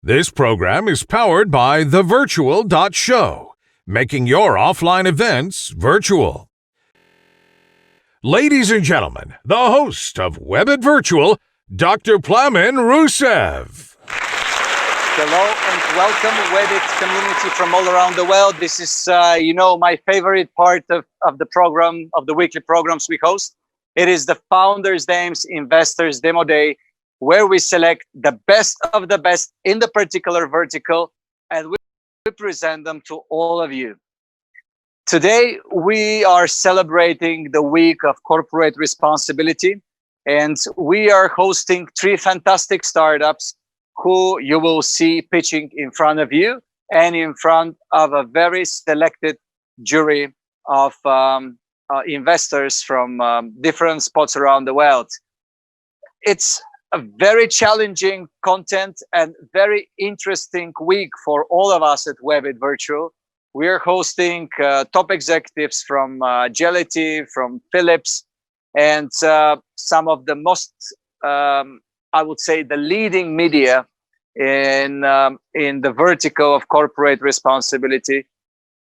This program is powered by thevirtual.show, making your offline events virtual. Ladies and gentlemen, the host of WEBIT Virtual, Dr. Plamen, Russev. Hello and welcome, WEBIT community from all around the world. This is, my favorite part of the program, of the weekly programs we host. It is the Founders Days, Investors Demo Day, where we select the best of the best in the particular vertical, and we present them to all of you. Today, we are celebrating the week of corporate responsibility, and we are hosting 3 fantastic startups who you will see pitching in front of you and in front of a very selected jury of investors from different spots around the world. It's a very challenging content and very interesting week for all of us at WEBIT Virtual. We're hosting top executives from Agility, from Philips, and some of the most, I would say, the leading media in the vertical of corporate responsibility.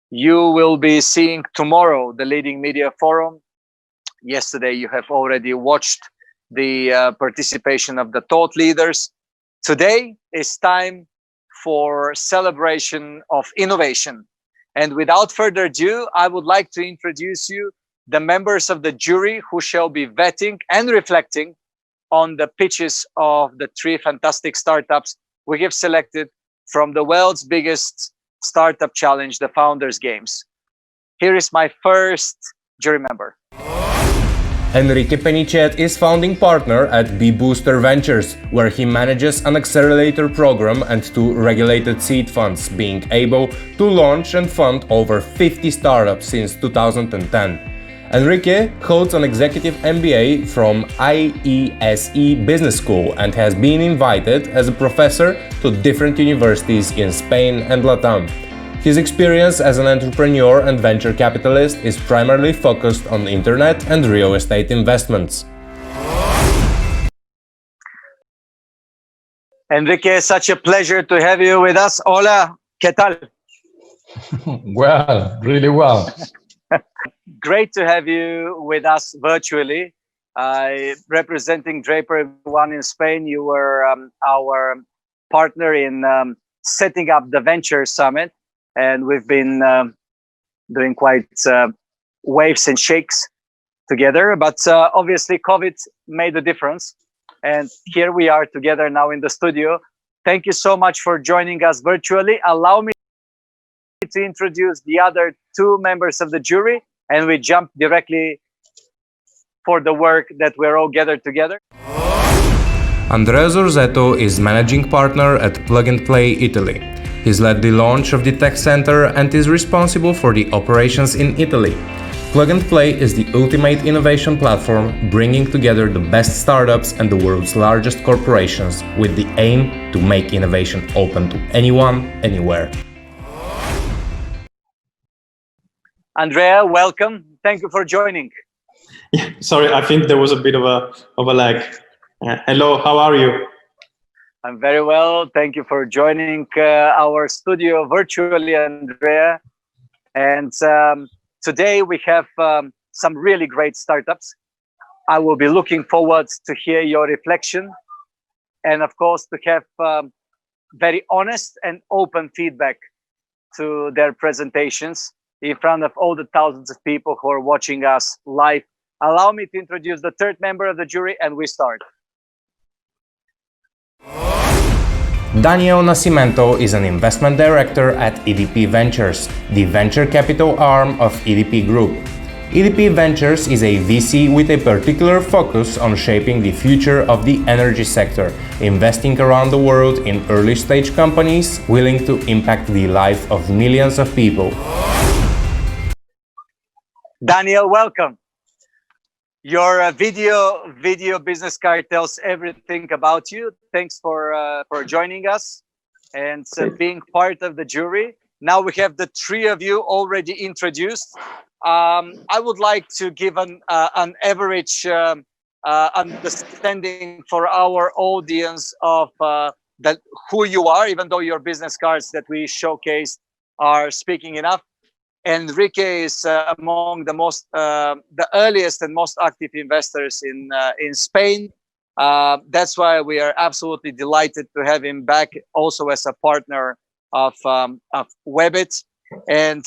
You will be seeing tomorrow the leading media forum. Yesterday, you have already watched the participation of the thought leaders. Today is time for celebration of innovation. And without further ado, I would like to introduce you the members of the jury who shall be vetting and reflecting on the pitches of the 3 fantastic startups we have selected from the world's biggest startup challenge, the Founders Games. Here is my first jury member. Enrique Penichet is founding partner at B-Booster Ventures, where he manages an accelerator program and 2 regulated seed funds, being able to launch and fund over 50 startups since 2010. Enrique holds an executive MBA from IESE Business School and has been invited as a professor to different universities in Spain and Latam. His experience as an entrepreneur and venture capitalist is primarily focused on internet and real estate investments. Enrique, such a pleasure to have you with us. Hola, ¿qué tal? Well, really well. Great to have you with us virtually. Representing Draper One in Spain, you were our partner in setting up the Venture Summit. And we've been doing quite waves and shakes together. But obviously, COVID made a difference. And here we are together now in the studio. Thank you so much for joining us virtually. Allow me to introduce the other 2 members of the jury, and we jump directly for the work that we're all gathered together. Andrea Zorzetto is managing partner at Plug and Play Italy. He's led the launch of the tech center and is responsible for the operations in Italy. Plug and Play is the ultimate innovation platform, bringing together the best startups and the world's largest corporations with the aim to make innovation open to anyone, anywhere. Andrea, welcome. Thank you for joining. Yeah, sorry, I think there was a bit of a lag. Hello, how are you? I'm very well. Thank you for joining our studio virtually, Andrea. And today we have some really great startups. I will be looking forward to hear your reflection and, of course, to have very honest and open feedback to their presentations in front of all the thousands of people who are watching us live. Allow me to introduce the 3rd member of the jury, and we start. Daniel Nascimento is an investment director at EDP Ventures, the venture capital arm of EDP Group. EDP Ventures is a VC with a particular focus on shaping the future of the energy sector, investing around the world in early-stage companies willing to impact the life of millions of people. Daniel, welcome. Your video business card tells everything about you. Thanks for joining us and being part of the jury. Now we have the 3 of you already introduced. I would like to give an average understanding for our audience of that who you are, even though your business cards that we showcased are speaking enough. Enrique is among the earliest and most active investors in Spain. That's why we are absolutely delighted to have him back, also as a partner of WEBIT. And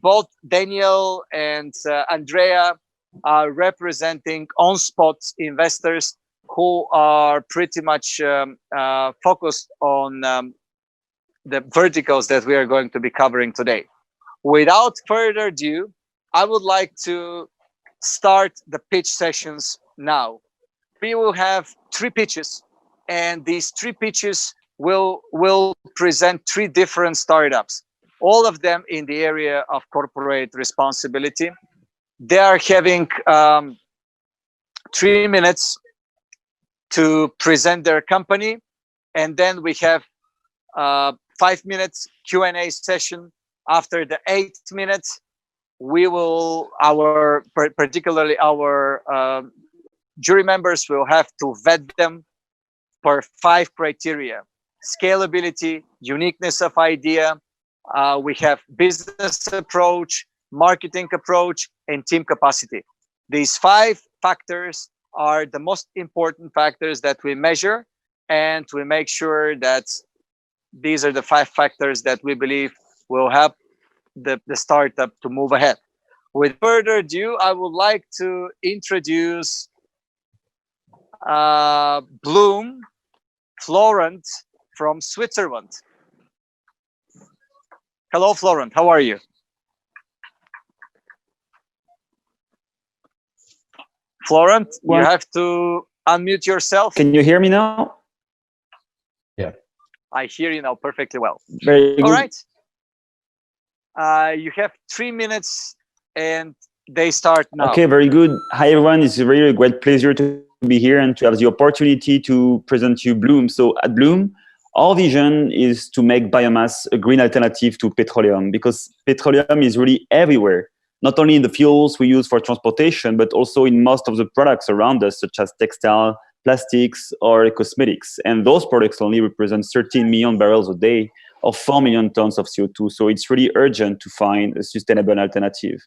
both Daniel and Andrea are representing on-spot investors who are pretty much focused on the verticals that we are going to be covering today. Without further ado, I would like to start the pitch sessions now. We will have 3 pitches, and these 3 pitches will present 3 different startups, all of them in the area of corporate responsibility. They are having 3 minutes to present their company, and then we have 5 minutes Q&A session. After the 8 minutes, we will, particularly our jury members will have to vet them per 5 criteria: scalability, uniqueness of idea, we have business approach, marketing approach, and team capacity. These 5 factors are the most important factors that we measure, and we make sure that these are the 5 factors that we believe will help the startup to move ahead. With further ado, I would like to introduce Bloom Florent from Switzerland. Hello, Florent. How are you? Florent, you have to unmute yourself. Can you hear me now? Yeah. I hear you now perfectly well. Very good. All right. You have 3 minutes and they start now. Okay, very good. Hi, everyone. It's a really great pleasure to be here and to have the opportunity to present you Bloom. So at Bloom, our vision is to make biomass a green alternative to petroleum, because petroleum is really everywhere, not only in the fuels we use for transportation, but also in most of the products around us, such as textile, plastics, or cosmetics. And those products only represent 13 million barrels a day, or 4 million tons of CO2. So it's really urgent to find a sustainable alternative.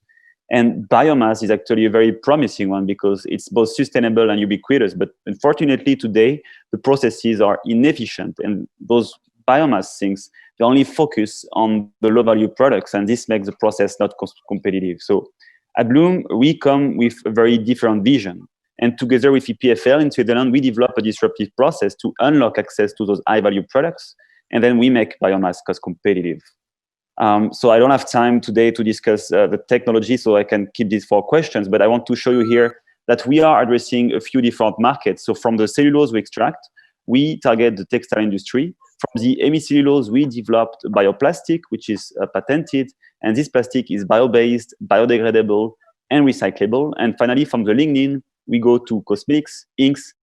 And biomass is actually a very promising one because it's both sustainable and ubiquitous. But unfortunately, today, the processes are inefficient. And those biomass things, they only focus on the low-value products. And this makes the process not competitive. So at Bloom, we come with a very different vision. And together with EPFL in Switzerland, we develop a disruptive process to unlock access to those high-value products. And then we make biomass cost competitive. So I don't have time today to discuss the technology, so I can keep these 4 questions. But I want to show you here that we are addressing a few different markets. So from the cellulose we extract, we target the textile industry. From the hemicellulose, we developed bioplastic, which is patented. And this plastic is bio-based, biodegradable, and recyclable. And finally, from the lignin, we go to cosmetics, inks,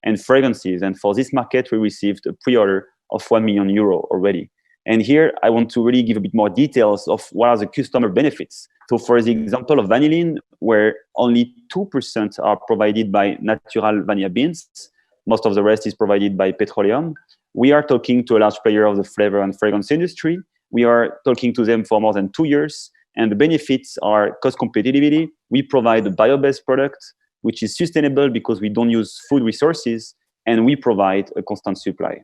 and fragrances. And for this market, we received a pre-order of €1 million already. And here, I want to really give a bit more details of what are the customer benefits. So for the example of vanillin, where only 2% are provided by natural vanilla beans, most of the rest is provided by petroleum. We are talking to a large player of the flavor and fragrance industry. We are talking to them for more than 2 years. And the benefits are cost competitivity. We provide a bio-based product, which is sustainable because we don't use food resources, and we provide a constant supply.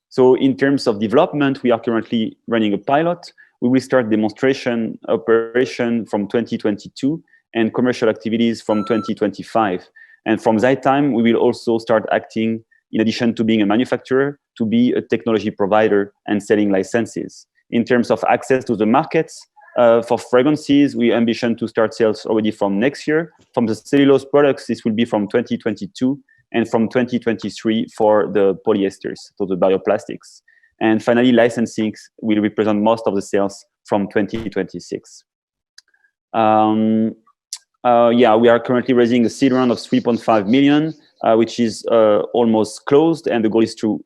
So in terms of development, we are currently running a pilot. We will start demonstration operation from 2022 and commercial activities from 2025. And from that time, we will also start acting, in addition to being a manufacturer, to be a technology provider and selling licenses. In terms of access to the markets, for fragrances, we ambition to start sales already from next year. From the cellulose products, this will be from 2022. And from 2023 for the polyesters, so the bioplastics. And finally, licensing will represent most of the sales from 2026. We are currently raising a seed round of 3.5 million, which is almost closed. And the goal is to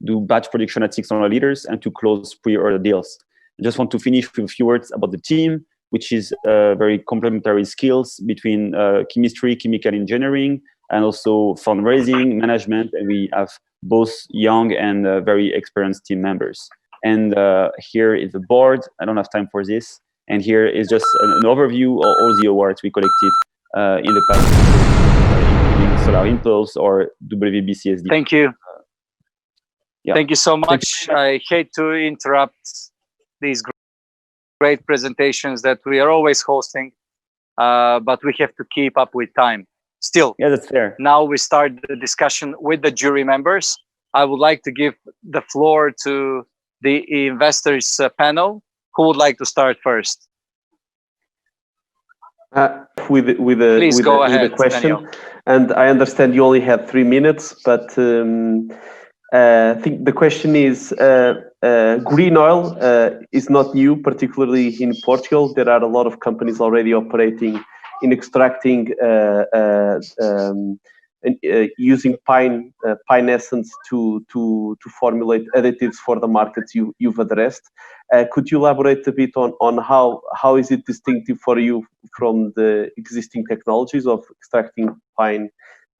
do batch production at 600 liters and to close pre-order deals. I just want to finish with a few words about the team, which is very complementary skills between chemistry, chemical engineering, and also fundraising, management, and we have both young and very experienced team members. And here is the board. I don't have time for this. And here is just an overview of all the awards we collected in the past, including Solar Impulse or WBCSD. Thank you. Yeah. Thank you so much. I hate to interrupt these great presentations that we are always hosting, but we have to keep up with time. Still, yeah, that's fair. Now we start the discussion with the jury members. I would like to give the floor to the investors panel. Who would like to start first? With a question. Daniel. And I understand you only had 3 minutes, but I think the question is, green oil is not new, particularly in Portugal. There are a lot of companies already operating in extracting using pine essence to formulate additives for the markets you've addressed. Could you elaborate a bit on how is it distinctive for you from the existing technologies of extracting pine,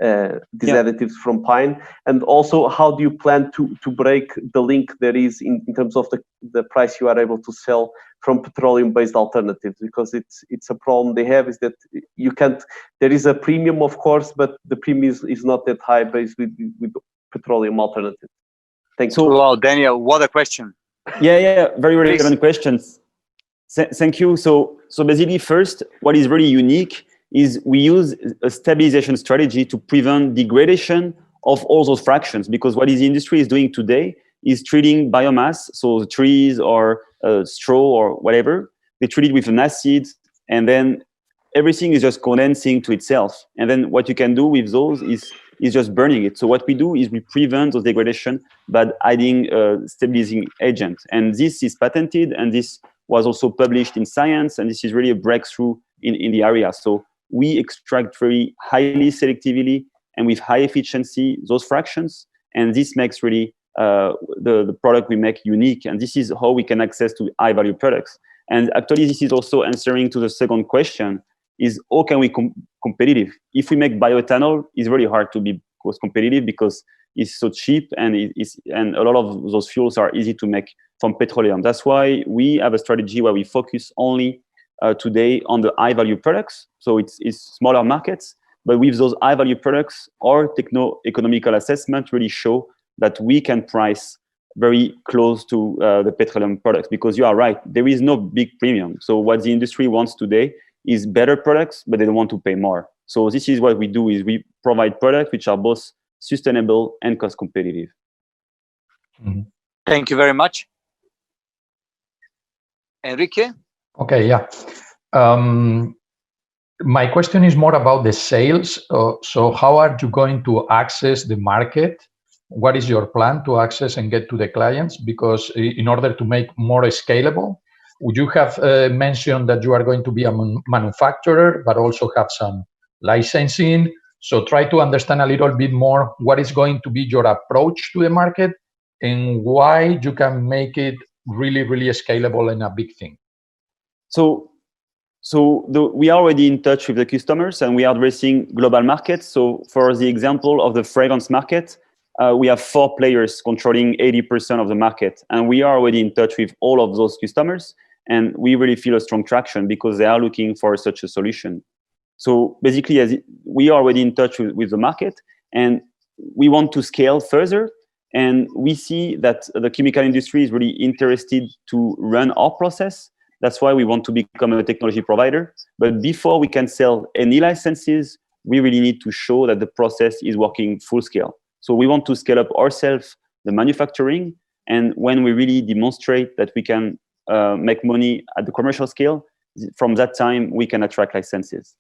these additives from pine, and also how do you plan to break the link there is in terms of the price you are able to sell from petroleum-based alternatives? Because it's a problem they have, is that you can't. There is a premium, of course, but the premium is not that high based with petroleum alternatives. Thank you. Wow, Daniel, what a question! Yeah, very relevant questions. Thank you. So basically, first, what is really unique is we use a stabilization strategy to prevent degradation of all those fractions, because what the industry is doing today is treating biomass, so the trees or straw or whatever, they treat it with an acid, and then everything is just condensing to itself. And then what you can do with those is just burning it. So what we do is we prevent those degradation by adding stabilizing agent. And this is patented, and this was also published in Science, and this is really a breakthrough in the area. So we extract very highly selectively and with high efficiency those fractions, and this makes really the product we make unique, and this is how we can access to high value products. And actually this is also answering to the second question, is how can we competitive? If we make bioethanol, it's really hard to be cost competitive because it's so cheap, and and a lot of those fuels are easy to make from petroleum. That's why we have a strategy where we focus only today on the high value products. So it's smaller markets, but with those high value products, our techno-economical assessment really show that we can price very close to the petroleum products, because you are right, there is no big premium. So what the industry wants today is better products, but they don't want to pay more. So this is what we do, is we provide products which are both sustainable and cost competitive. Mm-hmm. Thank you very much. Enrique? Okay, yeah. My question is more about the sales. So how are you going to access the market? What is your plan to access and get to the clients? Because in order to make more scalable, would you have mentioned that you are going to be a manufacturer, but also have some licensing? So try to understand a little bit more what is going to be your approach to the market and why you can make it really, really scalable and a big thing. We are already in touch with the customers, and we are addressing global markets. So for the example of the fragrance market, we have 4 players controlling 80% of the market, and we are already in touch with all of those customers, and we really feel a strong traction because they are looking for such a solution. So basically, we are already in touch with the market, and we want to scale further, and we see that the chemical industry is really interested to run our process. That's why we want to become a technology provider. But before we can sell any licenses, we really need to show that the process is working full scale. So we want to scale up ourselves, the manufacturing, and when we really demonstrate that we can make money at the commercial scale, from that time, we can attract licenses.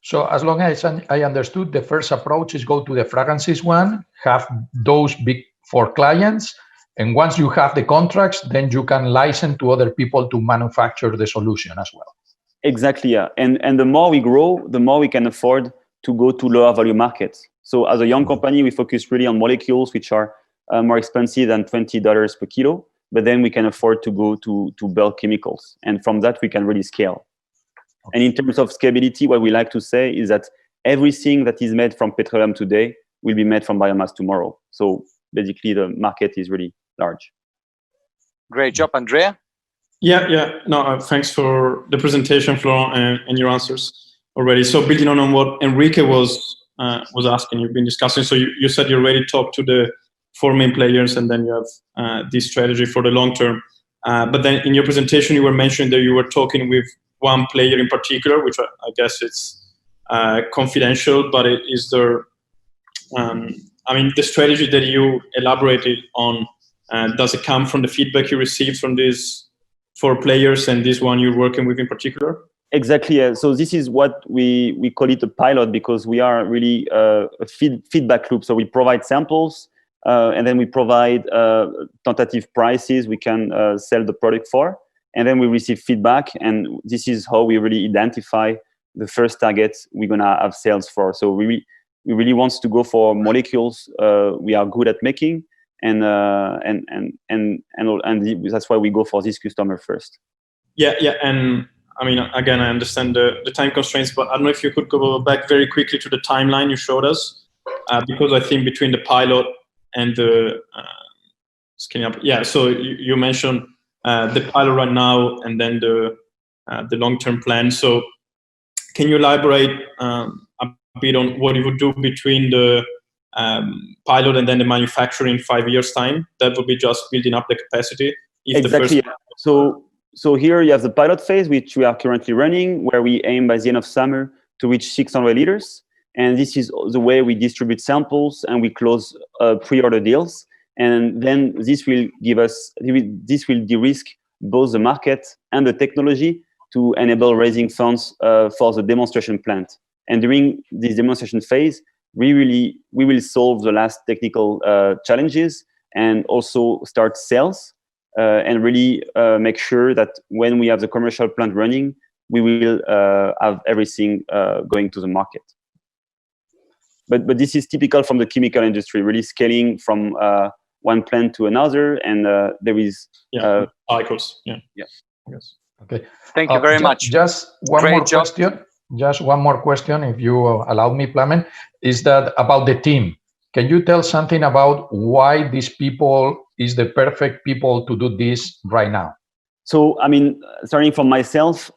So as long as I understood, the first approach is go to the fragrances one, have those big 4 clients, and once you have the contracts, then you can license to other people to manufacture the solution as well. Exactly, yeah. And the more we grow, the more we can afford to go to lower value markets. So as a young company, we focus really on molecules which are more expensive than $20 per kilo, but then we can afford to go to bulk chemicals. And from that, we can really scale. Okay. And in terms of scalability, what we like to say is that everything that is made from petroleum today will be made from biomass tomorrow. So basically, the market is really large. Great job, Andrea. Yeah. No, thanks for the presentation, Florent, and your answers already. So building on what Enrique was asking, you've been discussing. So you said you already talked to the 4 main players, and then you have this strategy for the long term. But then in your presentation, you were mentioning that you were talking with one player in particular, which I guess it's confidential, but is there, the strategy that you elaborated on, does it come from the feedback you received from these 4 players and this one you're working with in particular? Exactly. So this is what we call it a pilot, because we are really a feedback loop. So we provide samples, and then we provide tentative prices we can sell the product for, and then we receive feedback, and this is how we really identify the first targets we're gonna have sales for. So we really want to go for molecules we are good at making, and that's why we go for this customer first. Yeah, and again, I understand the time constraints, but I don't know if you could go back very quickly to the timeline you showed us, because I think between the pilot and the scaling up, so you mentioned the pilot right now and then the long-term plan. So can you elaborate a bit on what you would do between the pilot and then the manufacturing in 5 years' time? That would be just building up the capacity. Exactly. So here you have the pilot phase, which we are currently running, where we aim by the end of summer to reach 600 liters. And this is the way we distribute samples and we close pre-order deals. And then this will de-risk both the market and the technology to enable raising funds for the demonstration plant. And during this demonstration phase, we will solve the last technical challenges and also start sales. And really make sure that when we have the commercial plant running, we will have everything going to the market. But this is typical from the chemical industry, really scaling from one plant to another, and there is cycles. Yeah. Yes. Okay. Thank you very much. Just one more question. Just one more question, if you allow me, Plamen, is that about the team. Can you tell something about why these people is the perfect people to do this right now? So, starting from myself,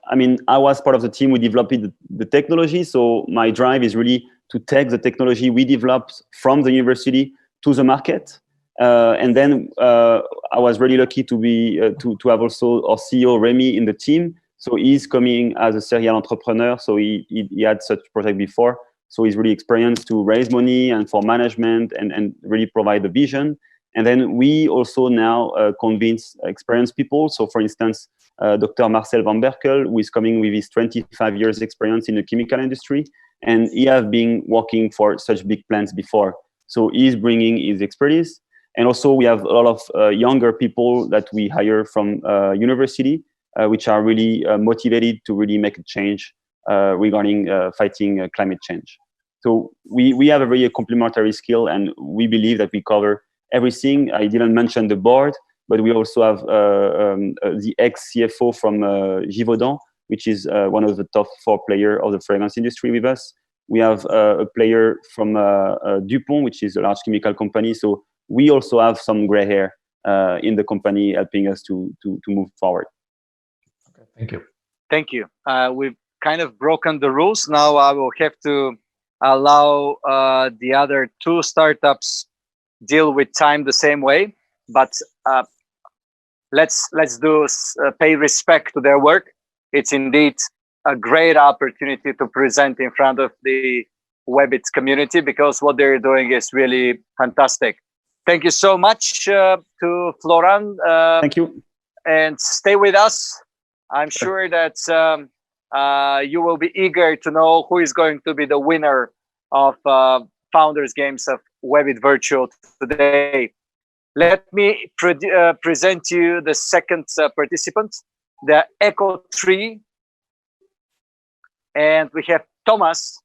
I was part of the team. We developed the technology. So my drive is really to take the technology we developed from the university to the market. And then I was really lucky to be to have also our CEO Remy in the team. So he's coming as a serial entrepreneur. So he had such project before. So he's really experienced to raise money and for management and really provide the vision. And then we also now convince experienced people. So for instance, Dr. Marcel Van Berkel, who is coming with his 25 years experience in the chemical industry. And he has been working for such big plants before. So he's bringing his expertise. And also we have a lot of younger people that we hire from university, which are really motivated to really make a change regarding fighting climate change. So we have a very complementary skill, and we believe that we cover everything. I didn't mention the board, but we also have the ex-CFO from Givaudan, which is one of the top 4 players of the fragrance industry with us. We have a player from DuPont, which is a large chemical company. So we also have some gray hair in the company helping us to move forward. Okay, thank you. Thank you. We've kind of broken the rules. Now I will have to allow the other 2 startups deal with time the same way. But let's pay respect to their work. It's indeed a great opportunity to present in front of the WEBIT community, because what they're doing is really fantastic. Thank you so much to Florent. Thank you. And stay with us. I'm sure that you will be eager to know who is going to be the winner of Founders Games of WEBIT Virtual today. Let me present you the second participant, the EcoTree. And we have Thomas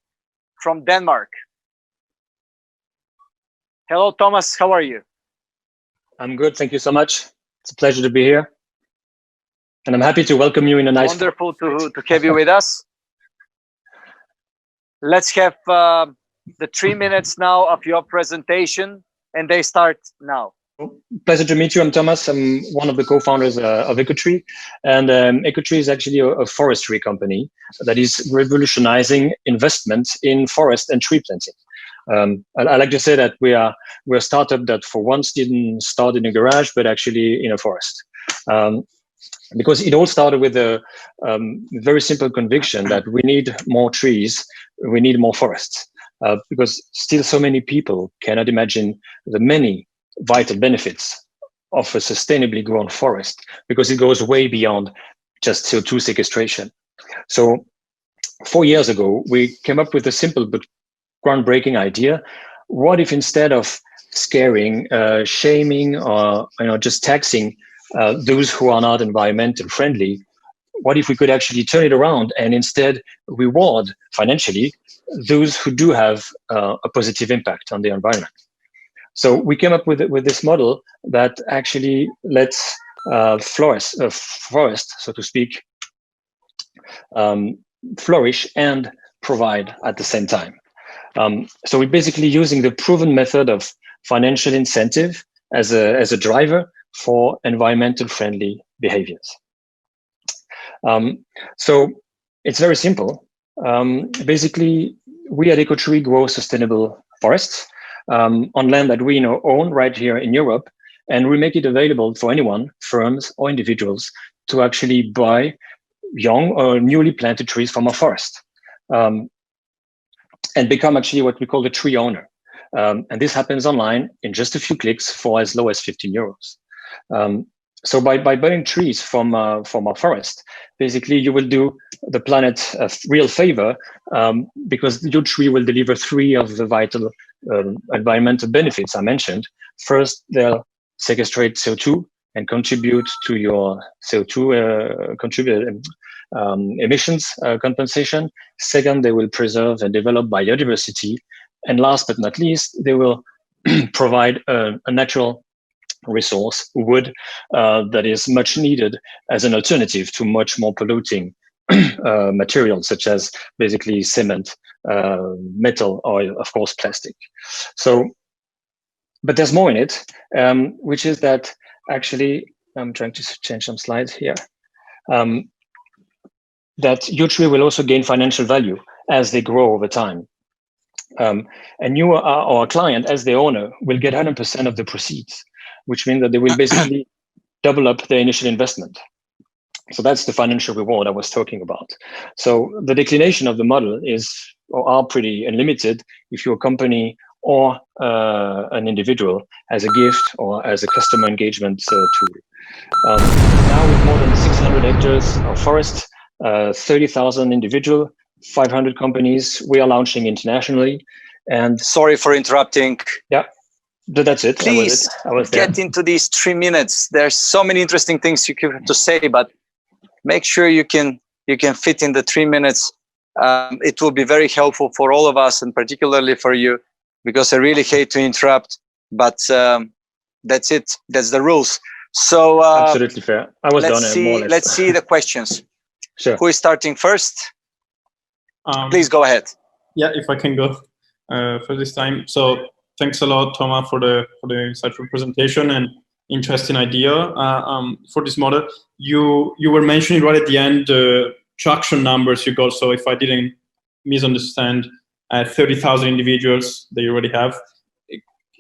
from Denmark. Hello, Thomas. How are you? I'm good. Thank you so much. It's a pleasure to be here. And I'm happy to welcome you in a nice... Wonderful to have you with us. let's have the 3 minutes now of your presentation, and they start now. Pleasure to meet you. I'm Thomas. I'm one of the co-founders of EcoTree, and EcoTree is actually a forestry company that is revolutionizing investments in forest and tree planting. I like to say that we're a startup that for once didn't start in a garage, but actually in a forest. Because it all started with a very simple conviction that we need more trees, we need more forests, because still so many people cannot imagine the many vital benefits of a sustainably grown forest, because it goes way beyond just CO2 sequestration. So 4 years ago, we came up with a simple but groundbreaking idea. What if instead of scaring, shaming, or just taxing those who are not environmental friendly, what if we could actually turn it around and instead reward financially those who do have a positive impact on the environment? So we came up with this model that actually lets forest, so to speak, flourish and provide at the same time. So we're basically using the proven method of financial incentive as a driver for environmental friendly behaviors. So it's very simple. Basically, we at EcoTree grow sustainable forests on land that we own right here in Europe, and we make it available for anyone, firms or individuals, to actually buy young or newly planted trees from our forest and become actually what we call the tree owner. And this happens online in just a few clicks for as low as 15 euros. So by buying trees from our forest, basically you will do the planet a real favor, because your tree will deliver 3 of the vital environmental benefits I mentioned. First, they'll sequestrate CO2 and contribute to your CO2 emissions compensation. Second, they will preserve and develop biodiversity. And last but not least, they will provide a natural resource, wood, that is much needed as an alternative to much more polluting materials, such as basically cement, metal, or of course plastic. So, but there's more in it, which is that actually, I'm trying to change some slides here, that your tree will also gain financial value as they grow over time. And you, our client, as the owner, will get 100% of the proceeds, which means that they will basically double up their initial investment. So that's the financial reward I was talking about. So the declination of the model are pretty unlimited if you're a company or an individual as a gift or as a customer engagement tool. Now with more than 600 hectares of forest, 30,000 individual, 500 companies, we are launching internationally. And sorry for interrupting. Yeah. That's it. Please get into these 3 minutes. There's so many interesting things you have to say, but make sure you can fit in the 3 minutes. It will be very helpful for all of us, and particularly for you, because I really hate to interrupt. But that's it. That's the rules. So absolutely fair. I was done. More or less. Let's see the questions. Sure. Who is starting first? Please go ahead. Yeah, if I can go for this time. So thanks a lot, Thomas, for the insightful presentation and interesting idea for this model. You were mentioning right at the end the traction numbers you got. So if I didn't misunderstand, 30,000 individuals that you already have.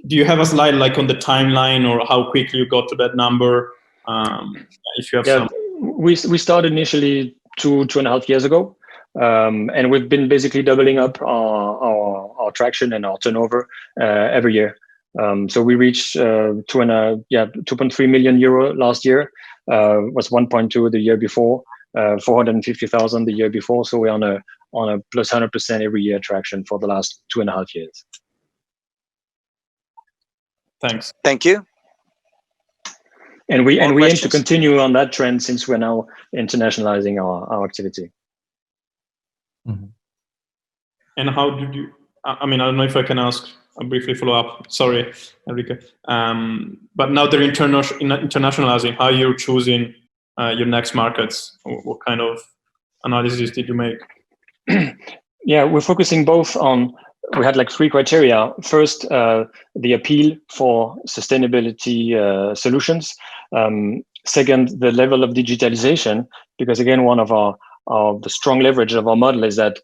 Do you have a slide like on the timeline or how quickly you got to that number? If you have some. We started initially 2.5 years ago. And we've been basically doubling up our traction and our turnover every year. So we reached 2.3 million euro last year. Was 1.2 the year before, 450,000 the year before. So we're on a plus 100% every year traction for the last 2.5 years. Thanks. Thank you. And we aim to continue on that trend since we're now internationalizing our activity. Mm-hmm. And how did you, I mean, I don't know if I can ask a briefly follow up, sorry, Enrique. But now they're internationalizing, how you're choosing your next markets? What kind of analysis did you make? Yeah, we're focusing both on, we had like 3 criteria. First, the appeal for sustainability solutions. Second, the level of digitalization, because again, one of the strong leverage of our model is that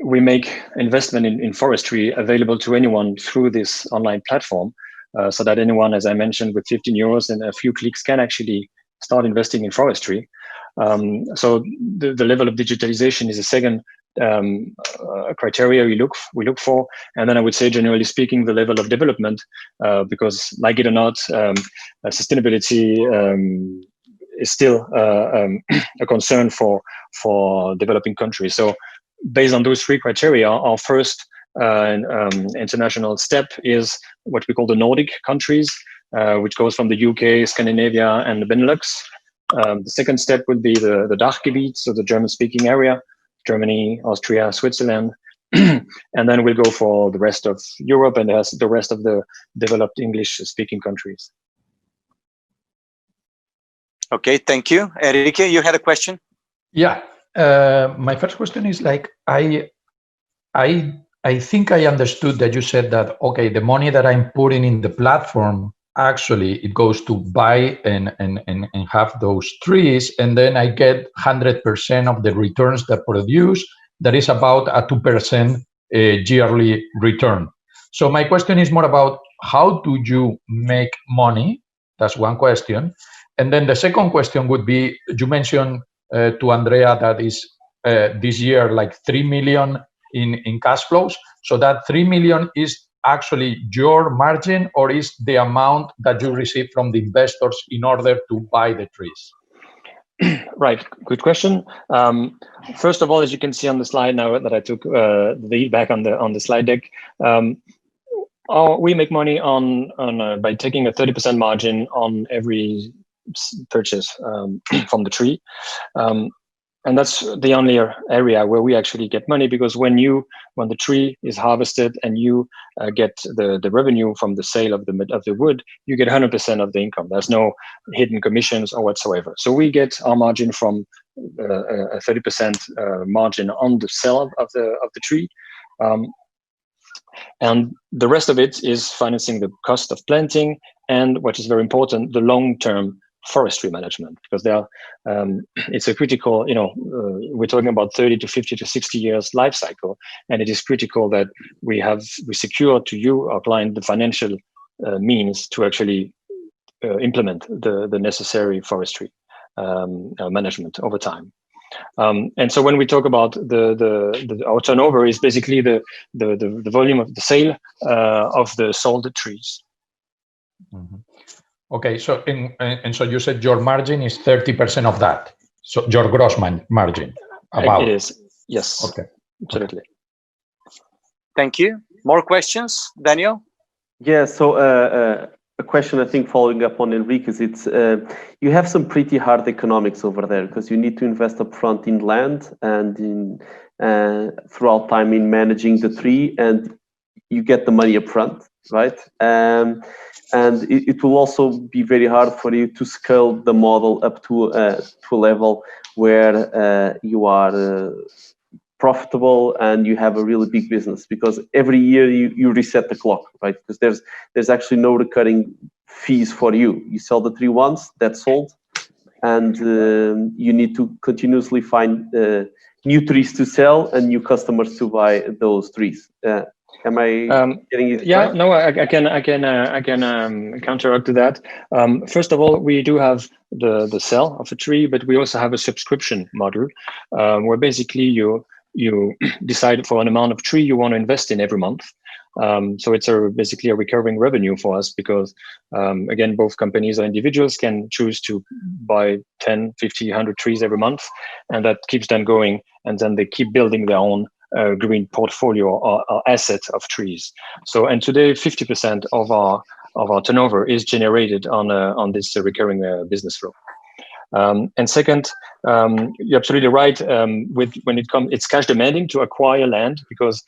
we make investment in forestry available to anyone through this online platform, so that anyone, as I mentioned, with 15 euros and a few clicks can actually start investing in forestry. So the level of digitalization is a second criteria we look for, and then I would say, generally speaking, the level of development, because like it or not, sustainability is still a concern for developing countries. So based on those 3 criteria, our first international step is what we call the Nordic countries, which goes from the UK, Scandinavia, and the Benelux. The second step would be the Dachgebiet, so the German-speaking area, Germany, Austria, Switzerland, and then we'll go for the rest of Europe and the rest of the developed English-speaking countries. Okay, thank you. Enrique, you had a question? Yeah. My first question is like, I think I understood that you said that, okay, the money that I'm putting in the platform, actually it goes to buy and have those trees, and then I get 100% of the returns that produce. That is about a 2% yearly return. So my question is more about, how do you make money? That's one question. And then the second question would be, you mentioned to Andrea that is this year like 3 million in cash flows. So that 3 million is actually your margin, or is the amount that you receive from the investors in order to buy the trees? Right, good question. First of all, as you can see on the slide now that I took the lead back on the slide deck, we make money on by taking a 30% margin on every purchase from the tree. And that's the only area where we actually get money, because when the tree is harvested and you get the revenue from the sale of the wood, you get 100% of the income. There's no hidden commissions or whatsoever. So we get our margin from a 30% margin on the sale of the tree. And the rest of it is financing the cost of planting, and what is very important, the long-term forestry management, because it's a critical, we're talking about 30 to 50 to 60 years life cycle, and it is critical that we secure to you, our client, the financial means to actually implement the necessary forestry management over time. And so when we talk about our turnover is basically the volume of the sale of the sold trees. Mm-hmm. Okay, so so you said your margin is 30% of that. So your gross margin. About. It is, yes. Okay, absolutely. Thank you. More questions, Daniel? Yeah. So a question I think following up on Enrique's, it's you have some pretty hard economics over there, because you need to invest upfront in land and in throughout time in managing the tree, and you get the money upfront, right? And it will also be very hard for you to scale the model up to a level where you are profitable and you have a really big business, because every year you reset the clock, right? Because there's actually no recurring fees for you. You sell the tree once, that's sold, and you need to continuously find new trees to sell and new customers to buy those trees. Am I getting it? Yeah, right? no, I can counteract to that. First of all, we do have the sale of a tree, but we also have a subscription model where basically you decide for an amount of tree you want to invest in every month. So it's basically a recurring revenue for us, because again, both companies or individuals can choose to buy 10, 50, 100 trees every month, and that keeps them going, and then they keep building their own green portfolio or asset of trees. So, and today 50% of our turnover is generated on this recurring business flow. And second, you're absolutely right. When it comes, it's cash demanding to acquire land, because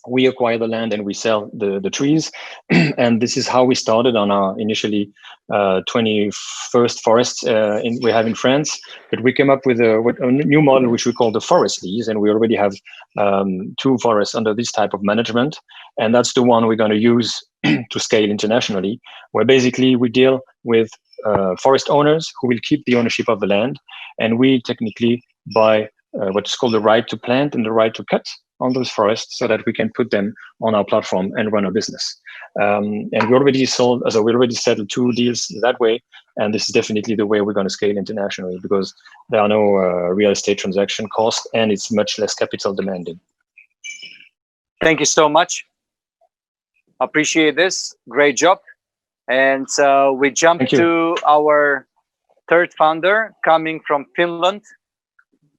we acquire the land and we sell the trees. And this is how we started on our initially 21st forests we have in France. But we came up with a new model which we call the forest lease, and we already have 2 forests under this type of management. And that's the one we're going to use to scale internationally, where basically we deal with forest owners who will keep the ownership of the land, and we technically buy what's called the right to plant and the right to cut on those forests, so that we can put them on our platform and run a business. And we already settled 2 deals that way, and this is definitely the way we're going to scale internationally, because there are no real estate transaction costs and it's much less capital demanding. Thank you so much. Appreciate this. Great job. And we jump to our third founder coming from Finland.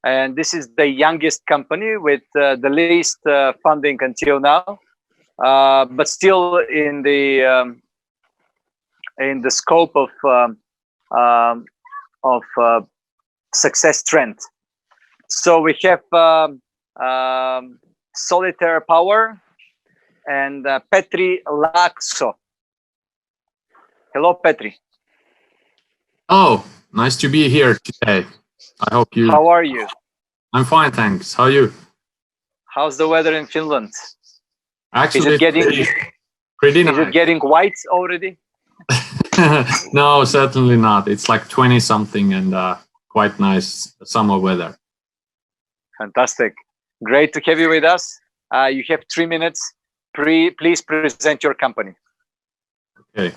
And this is the youngest company with the least funding until now, but still in the scope of success trend. So we have Soletair Power and Petri Laakso. Hello, Petri. Oh, nice to be here today. I hope you... How are you? I'm fine, thanks. How are you? How's the weather in Finland? Actually, is it getting pretty nice. Is it getting white already? No, certainly not. It's like 20 something and quite nice summer weather. Fantastic. Great to have you with us. You have 3 minutes. Please present your company. Okay.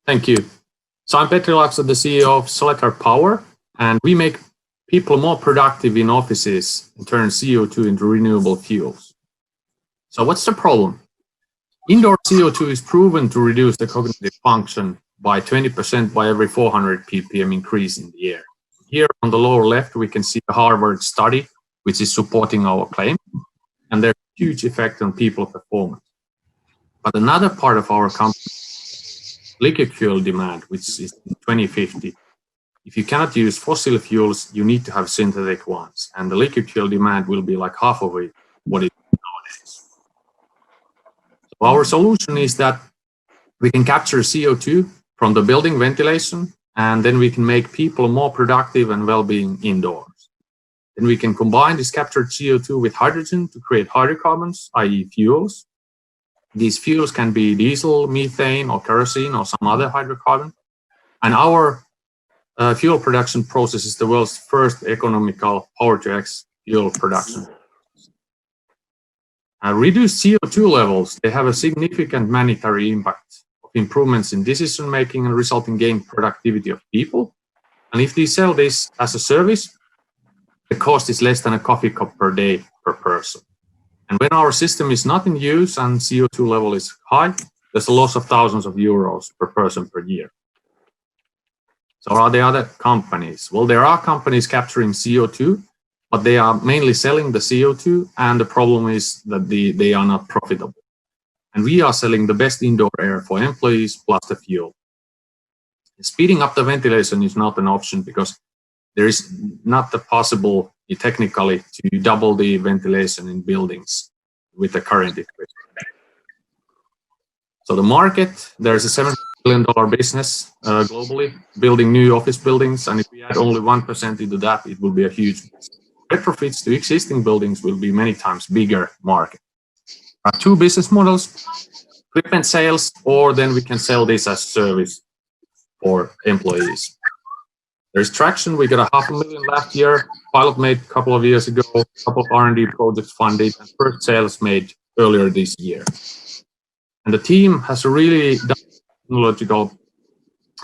Thank you. So I'm Petri Laakso, the CEO of Soletair Power, and we make people more productive in offices and turn CO2 into renewable fuels. So what's the problem? Indoor CO2 is proven to reduce the cognitive function by 20% by every 400 ppm increase in the air. Here on the lower left, we can see a Harvard study, which is supporting our claim, and there's a huge effect on people performance. But another part of our company, liquid fuel demand, which is in 2050. If you cannot use fossil fuels, you need to have synthetic ones, and the liquid fuel demand will be like half of it, what it is nowadays. So our solution is that we can capture CO2 from the building ventilation, and then we can make people more productive and well-being indoors. Then we can combine this captured CO2 with hydrogen to create hydrocarbons, i.e. fuels. These fuels can be diesel, methane, or kerosene, or some other hydrocarbon. And our fuel production process is the world's first economical power-to-X fuel production. Reduced CO2 levels, they have a significant monetary impact of improvements in decision-making and resulting gain productivity of people. And if they sell this as a service, the cost is less than a coffee cup per day per person. And when our system is not in use and CO2 level is high, there's a loss of thousands of euros per person per year. So are there other companies? Well, there are companies capturing CO2, but they are mainly selling the CO2, and the problem is that they are not profitable. And we are selling the best indoor air for employees plus the fuel. Speeding up the ventilation is not an option because there is not the possible technically to double the ventilation in buildings with the current equipment. So the market, there's a $7 billion business globally, building new office buildings, and if we add only 1% into that, it will be a huge business. Retrofits to existing buildings will be many times bigger market. There are 2 business models, equipment sales, or then we can sell this as service for employees. There's traction. We got $500,000 last year, pilot made a couple of years ago, a couple of R&D projects funded, and first sales made earlier this year. And the team has a really technological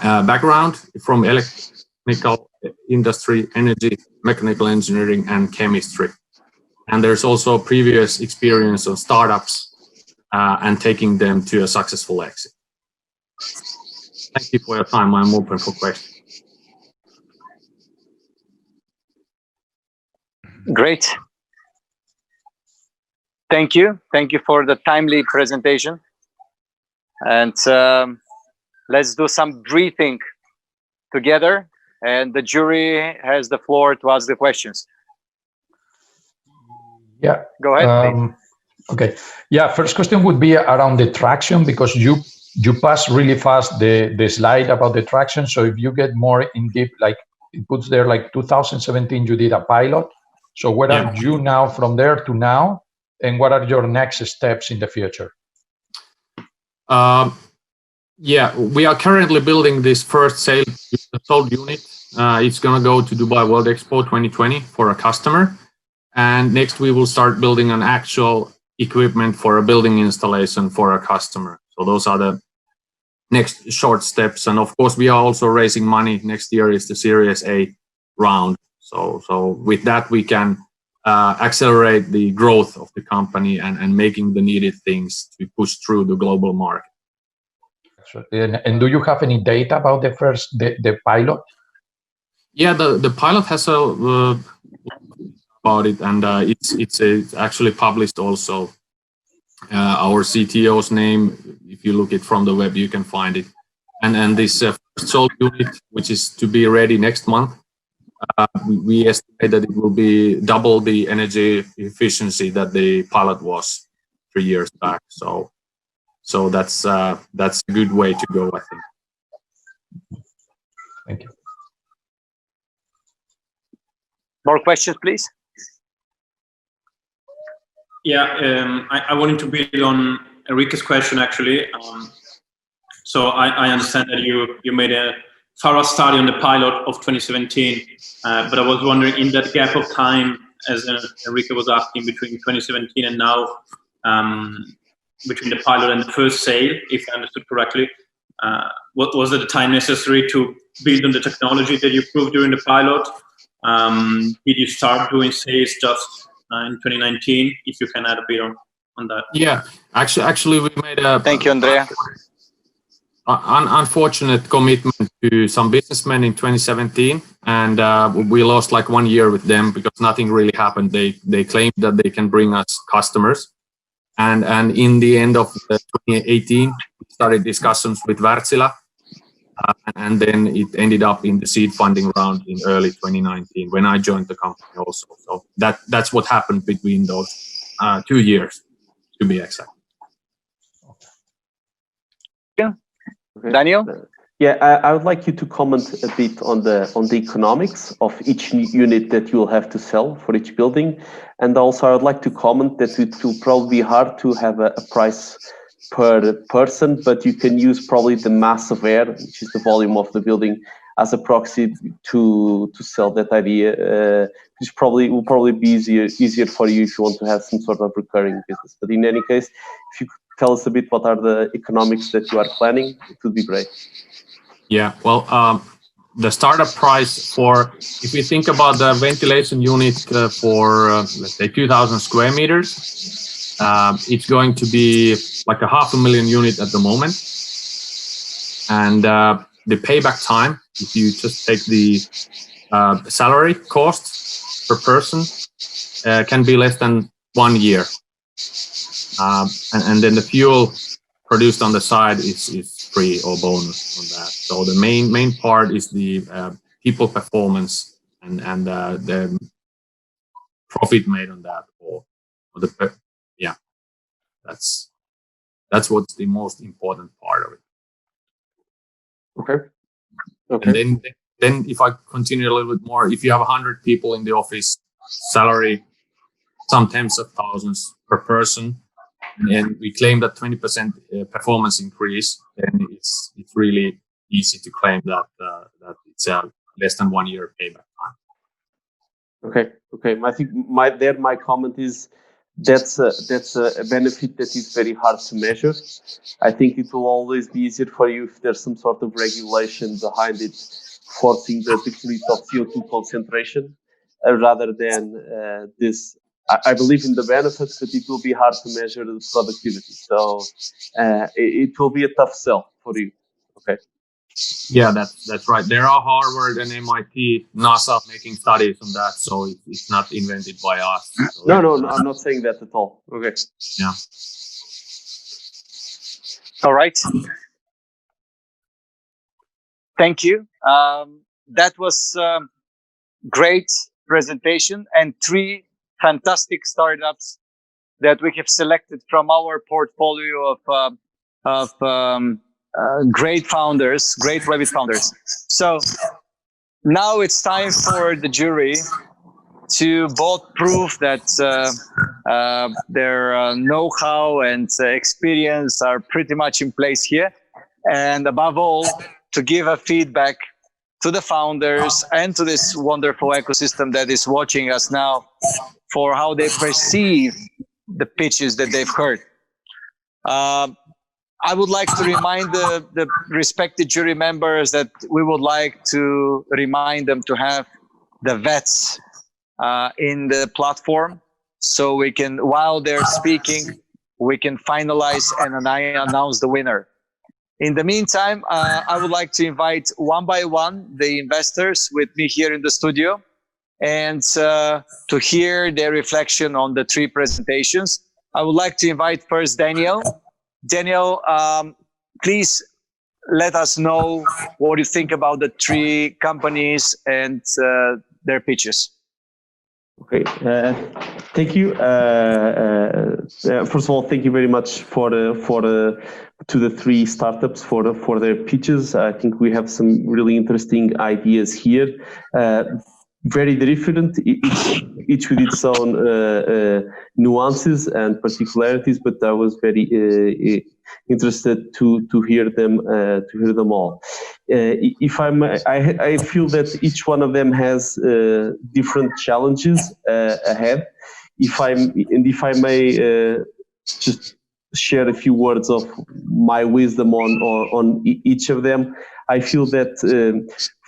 background from electrical industry, energy, mechanical engineering, and chemistry. And there's also previous experience on startups and taking them to a successful exit. Thank you for your time. I'm open for questions. Great. Thank you. Thank you for the timely presentation. And let's do some briefing together. And the jury has the floor to ask the questions. Yeah. Go ahead, please. Okay. Yeah, first question would be around the traction, because you pass really fast the slide about the traction. So if you get more in deep, like it puts there like 2017, you did a pilot. So where are you now from there to now? And what are your next steps in the future? Yeah, we are currently building this first sold unit. It's going to go to Dubai World Expo 2020 for a customer. And next we will start building an actual equipment for a building installation for a customer. So those are the next short steps. And of course, we are also raising money. Next year is the Series A round. So with that, we can accelerate the growth of the company and making the needed things to push through the global market. And do you have any data about the pilot? Yeah, the pilot has about it, and it's actually published also. Our CTO's name, if you look it from the web, you can find it. And this first sold unit, which is to be ready next month, we estimate that it will be double the energy efficiency that the pilot was 3 years back. So that's a good way to go, I think. Thank you. More questions, please. Yeah, I wanted to build on Enrique's question, actually. So I understand that you made a thorough study on the pilot of 2017, but I was wondering, in that gap of time, as Enrique was asking, between 2017 and now, between the pilot and the first sale, if I understood correctly, what was the time necessary to build on the technology that you proved during the pilot? Did you start doing sales just in 2019? If you can add a bit on that. Yeah, actually we made a Thank you, Andrea. Unfortunate commitment to some businessmen in 2017, and we lost like 1 year with them because nothing really happened. They claimed that they can bring us customers, and in the end of 2018 we started discussions with Wärtsilä, and then it ended up in the seed funding round in early 2019 when I joined the company also. So that's what happened between those 2 years, to be exact. Okay. Daniel? Yeah, I would like you to comment a bit on the economics of each unit that you will have to sell for each building, and also I would like to comment that it will probably be hard to have a price per person, but you can use probably the mass of air, which is the volume of the building, as a proxy to sell that idea, which will probably be easier for you if you want to have some sort of recurring business. But in any case, if you could tell us a bit what are the economics that you are planning, it would be great. Yeah, well, the startup price for, if we think about the ventilation unit for, let's say, 2,000 square meters, it's going to be like a 500,000 unit at the moment. And the payback time, if you just take the salary cost per person, can be less than 1 year. And then the fuel produced on the side is free or bonus on that. So the main part is the people performance and the profit made on that, or the yeah. That's what's the most important part of it. Okay. And then if I continue a little bit more, if you have 100 people in the office, salary some tens of thousands per person, and we claim that 20% performance increase, then it's really easy to claim that it's less than 1 year payback time. Okay. I think my comment is that's a benefit that is very hard to measure. I think it will always be easier for you if there's some sort of regulation behind it, forcing the decrease of CO2 concentration, rather than this. I believe in the benefits, but it will be hard to measure the productivity. So it will be a tough sell for you. Okay. Yeah, that's right. There are Harvard and MIT, NASA making studies on that, so it's not invented by us. So no, I'm not saying that at all. Okay. Yeah. All right. Thank you. That was great presentation and 3 fantastic startups that we have selected from our portfolio of great founders, great WEBIT founders. So now it's time for the jury to both prove that their know-how and experience are pretty much in place here, and above all, to give a feedback to the founders and to this wonderful ecosystem that is watching us now for how they perceive the pitches that they've heard. I would like to remind the respected jury members that we would like to remind them to have the vets in the platform, so we can, while they're speaking, we can finalize and announce the winner. In the meantime, I would like to invite one by one the investors with me here in the studio, and to hear their reflection on the three presentations. I would like to invite first Daniel. Daniel, please let us know what you think about the three companies and their pitches. Okay, thank you. First of all, thank you very much to the three startups for their pitches. I think we have some really interesting ideas here. Very different, each with its own nuances and particularities, but I was very interested to hear them all. If I feel that each one of them has different challenges ahead. If I may just share a few words of my wisdom on each of them. I feel that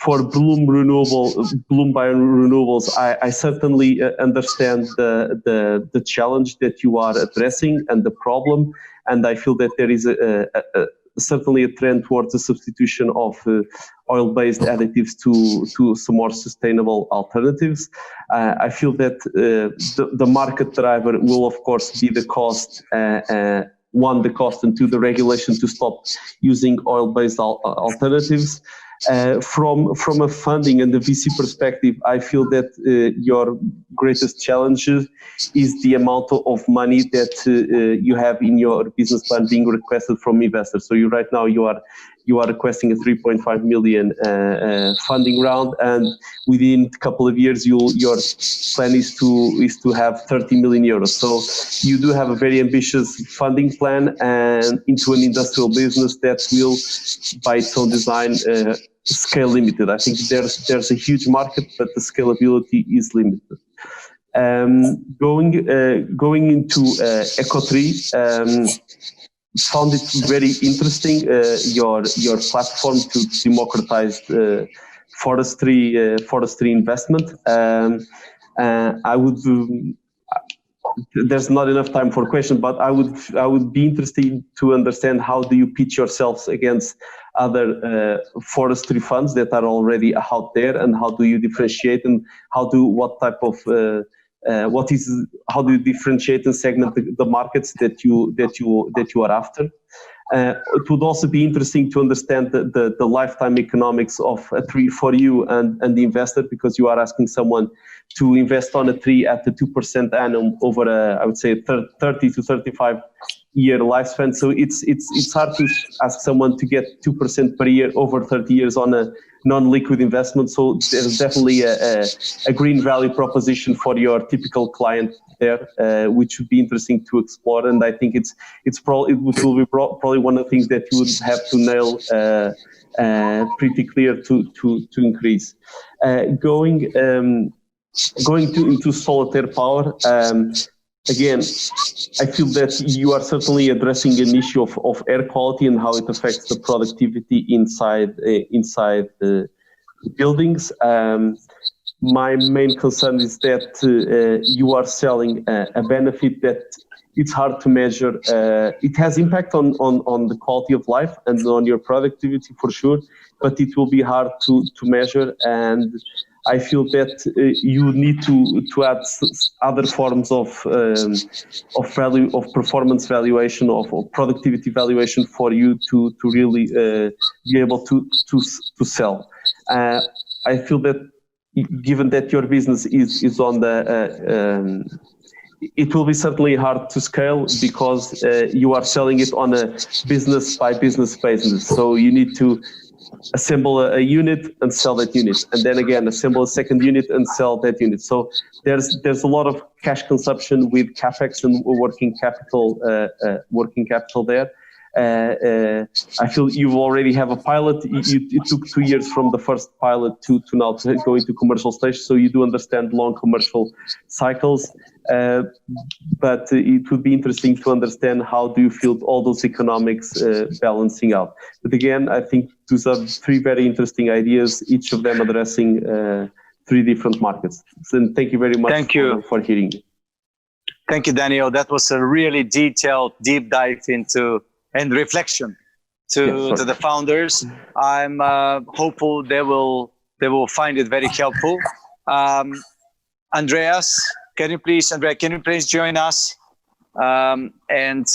for Bloom Biorenewables, I certainly understand the challenge that you are addressing and the problem, and I feel that there is certainly a trend towards the substitution of oil-based additives to some more sustainable alternatives. I feel that the market driver will, of course, be the cost. One, the cost, and two, the regulation to stop using oil-based alternatives. From a funding and the VC perspective, I feel that your greatest challenge is the amount of money that you have in your business plan being requested from investors. So right now you are requesting a 3.5 million funding round, and within a couple of years your plan is to have 30 million euros. So you do have a very ambitious funding plan and into an industrial business that will, by its own design, scale limited. I think there's a huge market, but the scalability is limited. Going into EcoTree. Found it very interesting, your platform to democratize forestry investment. I would there's not enough time for questions, but I would be interested to understand how do you pitch yourselves against other forestry funds that are already out there, and how do you differentiate, and how do you differentiate and segment the markets that you are after? It would also be interesting to understand the lifetime economics of a tree for you and the investor, because you are asking someone to invest on a tree at the 2% annum over I would say 30 to 35 year lifespan. So it's hard to ask someone to get 2% per year over 30 years on a non-liquid investment. So there's definitely a green value proposition for your typical client there, which would be interesting to explore. And I think it will be probably one of the things that you would have to nail pretty clear to increase. Going into Soletair Power. Again, I feel that you are certainly addressing an issue of air quality and how it affects the productivity inside the buildings. My main concern is that you are selling a benefit that it's hard to measure. It has impact on the quality of life and on your productivity for sure, but it will be hard to measure. And I feel that you need to add other forms of value, of performance valuation, of productivity valuation for you to really be able to sell. I feel that given that your business is on the it will be certainly hard to scale because you are selling it on a business by business basis. So you need to assemble a unit and sell that unit, and then again assemble a second unit and sell that unit. So there's a lot of cash consumption with capex and working capital there. I feel you already have a pilot. It took 2 years from the first pilot to now to go into commercial stage, so you do understand long commercial cycles. But it would be interesting to understand how do you feel all those economics balancing out. But again, I think those are 3 very interesting ideas, each of them addressing 3 different markets. So thank you very much for hearing me. Thank you, Daniel. That was a really detailed, deep dive into and reflection to the founders. I'm hopeful they will find it very helpful. Andrea, can you please join us and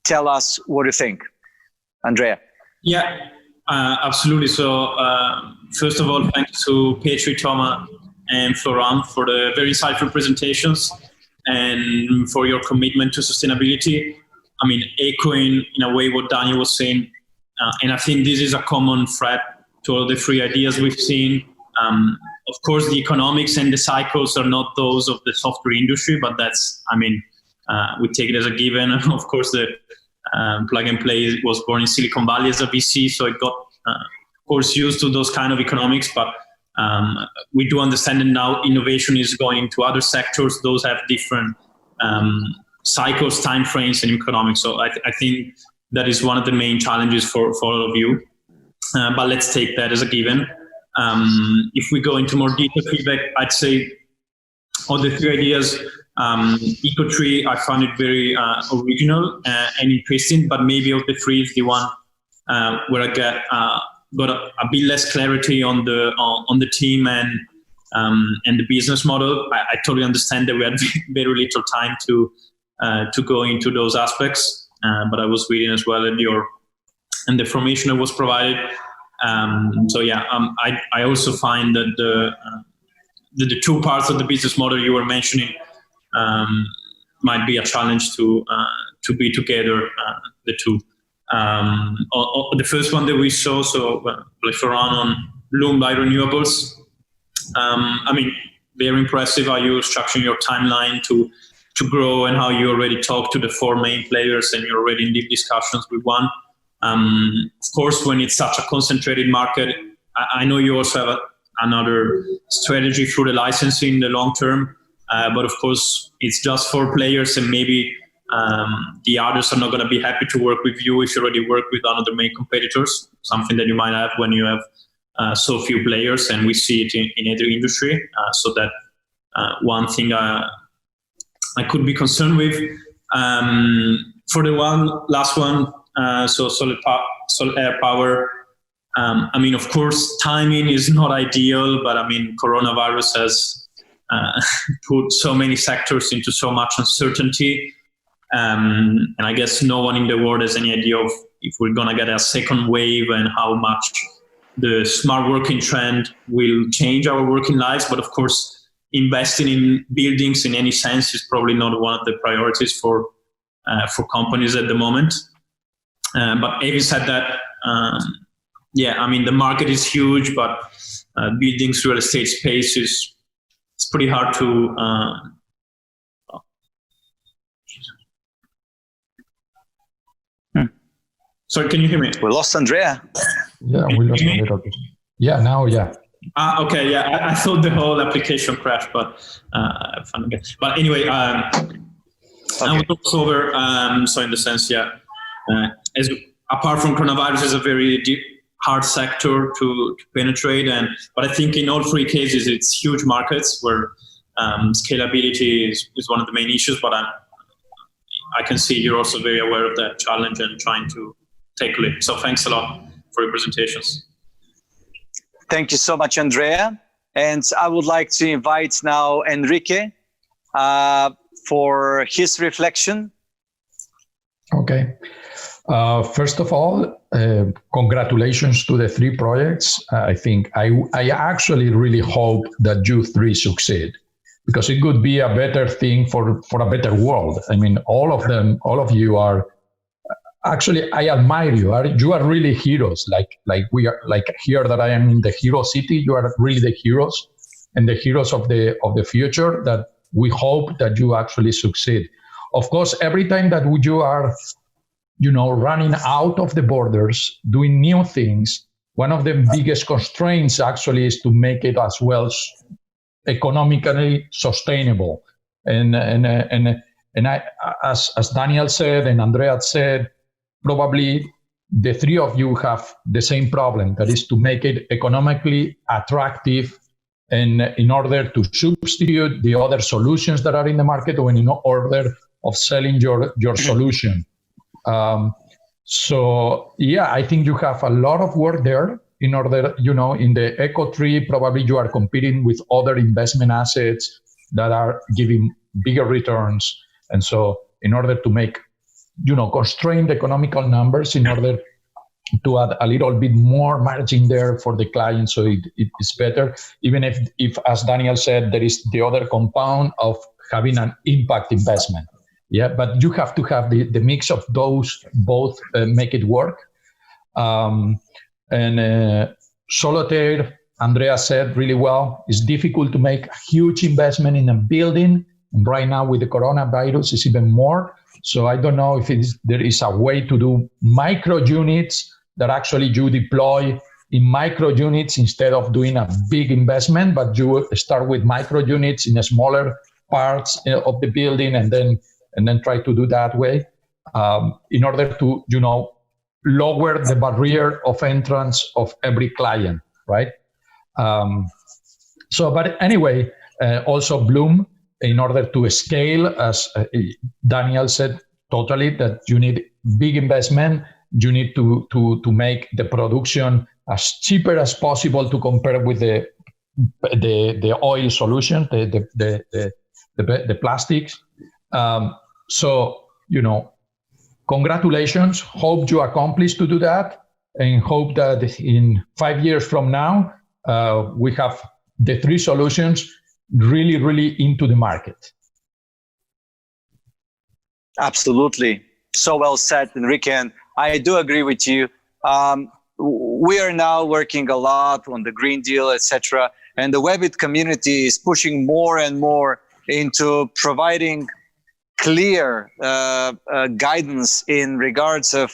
tell us what you think, Andrea? Yeah, absolutely. So first of all, thanks to Petri, Thomas, and Florent for the very insightful presentations and for your commitment to sustainability. I mean, echoing in a way what Daniel was saying, and I think this is a common thread to all the 3 ideas we've seen. Of course, the economics and the cycles are not those of the software industry, but that's, I mean, we take it as a given. Of course, the Plug and Play was born in Silicon Valley as a VC, so it got, of course, used to those kind of economics, but we do understand that now innovation is going to other sectors. Those have different cycles, timeframes, and economics. So I think that is one of the main challenges for all of you. But let's take that as a given. If we go into more detailed feedback, I'd say all the 3 ideas, EcoTree, I found it very original and interesting, but maybe of the 3 is the one where I got a bit less clarity on the team and the business model. I totally understand that we had very little time to go into those aspects, but I was reading as well and the information that was provided. So yeah, I also find that the 2 parts of the business model you were mentioning might be a challenge to be together, the 2. The first one that we saw, so Florent on Bloom by renewables. I mean, very impressive how you're structuring your timeline to grow and how you already talked to the 4 main players and you're already in deep discussions with one. Of course, when it's such a concentrated market, I know you also have another strategy through the licensing in the long term, but of course, it's just 4 players and maybe the others are not going to be happy to work with you if you already work with one of the main competitors, something that you might have when you have so few players, and we see it in every industry. So that one thing I could be concerned with. For the last one, so Soletair power. I mean, of course, timing is not ideal, but I mean, coronavirus has put so many sectors into so much uncertainty. And I guess no one in the world has any idea of if we're going to get a second wave and how much the smart working trend will change our working lives. But of course, investing in buildings in any sense is probably not one of the priorities for companies at the moment. But having said that, yeah, I mean, the market is huge, but buildings, real estate space it's pretty hard to. Sorry, can you hear me? We lost Andrea. Yeah, we lost a little bit. Yeah, now, yeah. Okay, yeah, I thought the whole application crashed, but I found it. But anyway, okay. I will talk over. So in the sense, yeah, as apart from coronavirus, is a very hard sector to penetrate, but I think in all 3 cases, it's huge markets where scalability is one of the main issues. But I can see you're also very aware of that challenge and trying to tackle it. So thanks a lot for your presentations. Thank you so much, Andrea. And I would like to invite now Enrique for his reflection. Okay. First of all, congratulations to the 3 projects. I think I actually really hope that you 3 succeed, because it could be a better thing for a better world. I mean, all of you are, actually, I admire you. You are really heroes. Like we are, like here that I am in the hero city, you are really the heroes and the heroes of the future that we hope that you actually succeed. Of course, every time that you are, running out of the borders, doing new things, one of the biggest constraints actually is to make it as well economically sustainable. And I, as Daniel said and Andrea said, probably the three of you have the same problem, that is to make it economically attractive, and in order to substitute the other solutions that are in the market, or in order of selling your solution. So yeah, I think you have a lot of work there. In order, in the EcoTree, probably you are competing with other investment assets that are giving bigger returns. And so in order to make, constrained economical numbers, in order to add a little bit more margin there for the client, so it is better. Even if, as Daniel said, there is the other compound of having an impact investment. Yeah, but you have to have the mix of those both, make it work. And Soletair, Andrea said really well, it's difficult to make a huge investment in a building. And right now with the coronavirus, it's even more. So I don't know if there is a way to do micro units that actually you deploy in micro units instead of doing a big investment, but you start with micro units in a smaller parts of the building, and then try to do that way, in order to, lower the barrier of entrance of every client, right? But anyway, also Bloom, in order to scale, as Daniel said, totally, that you need big investment. You need to make the production as cheaper as possible to compare with the oil solution, the plastics. So, congratulations. Hope you accomplish to do that, and hope that in 5 years from now, we have the three solutions really, really into the market. Absolutely. So well said, Enrique. And I do agree with you. We are now working a lot on the Green Deal, etc. And the WEBIT community is pushing more and more into providing clear guidance in regards of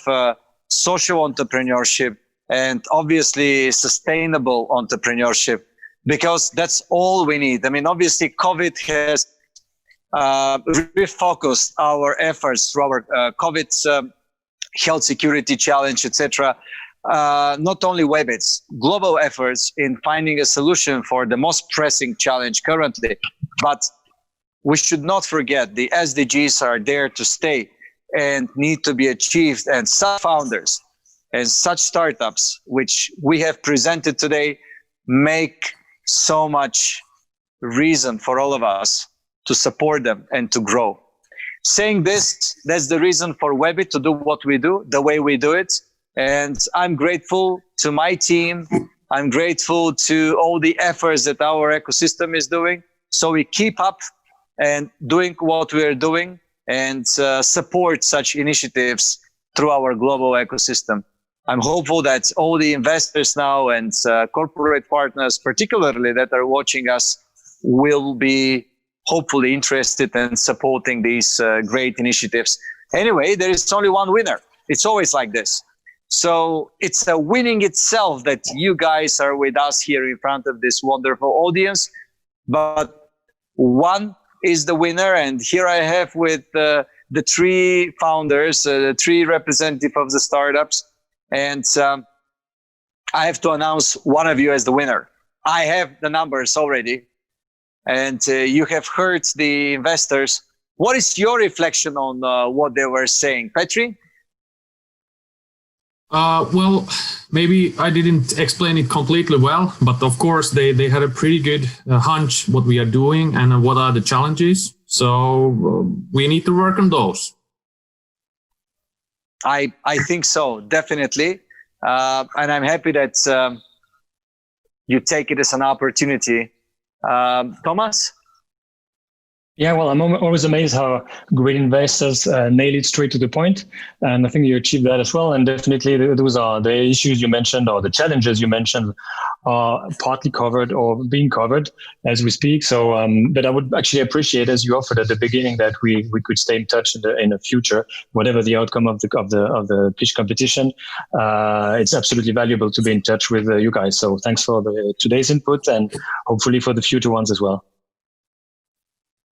social entrepreneurship and obviously sustainable entrepreneurship, because that's all we need. I mean, obviously COVID has refocused our efforts through our COVID health security challenge, etc. Not only WEBIT's global efforts in finding a solution for the most pressing challenge currently, but we should not forget the SDGs are there to stay and need to be achieved. And such founders and such startups, which we have presented today, make so much reason for all of us to support them and to grow. Saying this, that's the reason for WEBIT to do what we do, the way we do it. And I'm grateful to my team. I'm grateful to all the efforts that our ecosystem is doing. So we keep up and doing what we are doing and support such initiatives through our global ecosystem. I'm hopeful that all the investors now and corporate partners, particularly that are watching us, will be hopefully interested in supporting these great initiatives. Anyway, there is only one winner. It's always like this. So it's a winning itself that you guys are with us here in front of this wonderful audience. But one is the winner, and here I have with the three founders, the three representatives of the startups, and I have to announce one of you as the winner. I have the numbers already, and you have heard the investors. What is your reflection on what they were saying, Petri? Well, maybe I didn't explain it completely well, but of course they had a pretty good hunch what we are doing and what are the challenges. So we need to work on those. I think so, definitely. And I'm happy that you take it as an opportunity. Thomas? Yeah, well, I'm always amazed how great investors nail it straight to the point, and I think you achieved that as well. And definitely, those are the issues you mentioned or the challenges you mentioned are partly covered or being covered as we speak. So, but I would actually appreciate, as you offered at the beginning, that we could stay in touch in the future, whatever the outcome of the pitch competition. It's absolutely valuable to be in touch with you guys. So, thanks for today's input, and hopefully for the future ones as well.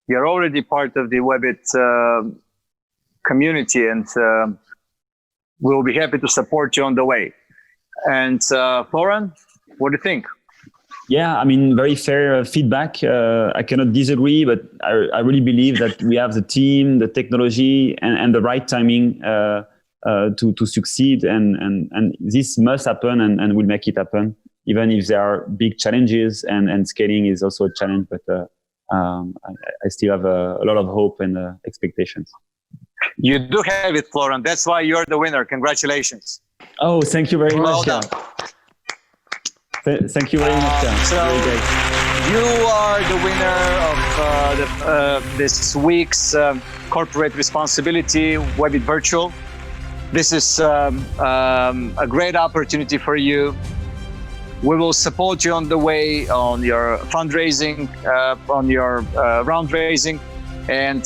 You're already part of the WEBIT community, and we'll be happy to support you on the way. And Florian, what do you think? Yeah, I mean, very fair feedback. I cannot disagree, but I really believe that we have the team, the technology, and the right timing to succeid. And this must happen, and will make it happen, even if there are big challenges, and scaling is also a challenge. But I still have a lot of hope and expectations. You do have it, Florian. That's why you're the winner. Congratulations. Oh, thank you very much. Well done. Thank you very much. So you are the winner of this week's Corporate Responsibility WEBIT Virtual. This is a great opportunity for you. We will support you on the way on your fundraising, on your round raising, and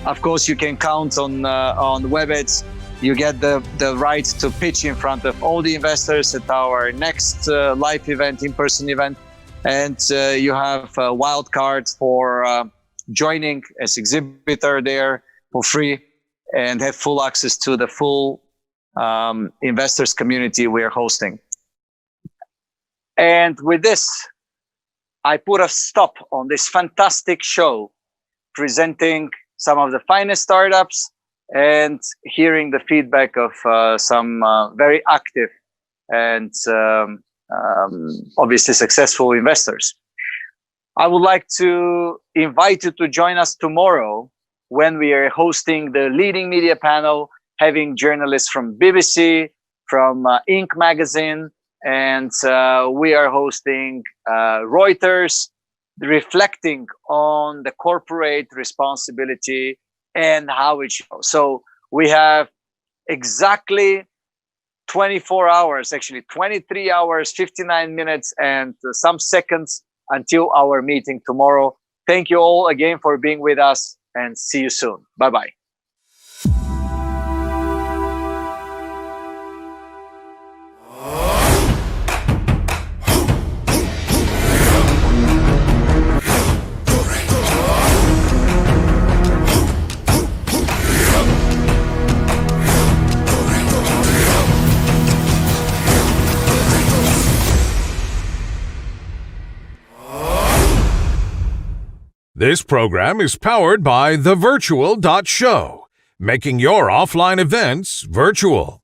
of course you can count on WEBIT. You get the right to pitch in front of all the investors at our next live event, in-person event, and you have a wild card for joining as exhibitor there for free, and have full access to the full investors community we are hosting. And with this, I put a stop on this fantastic show, presenting some of the finest startups and hearing the feedback of some very active and obviously successful investors. I would like to invite you to join us tomorrow when we are hosting the leading media panel, having journalists from BBC, from Inc. magazine, and we are hosting Reuters, reflecting on the corporate responsibility and how it shows. So we have exactly 24 hours, actually 23 hours, 59 minutes, and some seconds until our meeting tomorrow. Thank you all again for being with us, and see you soon. Bye-bye. This program is powered by thevirtual.show, making your offline events virtual.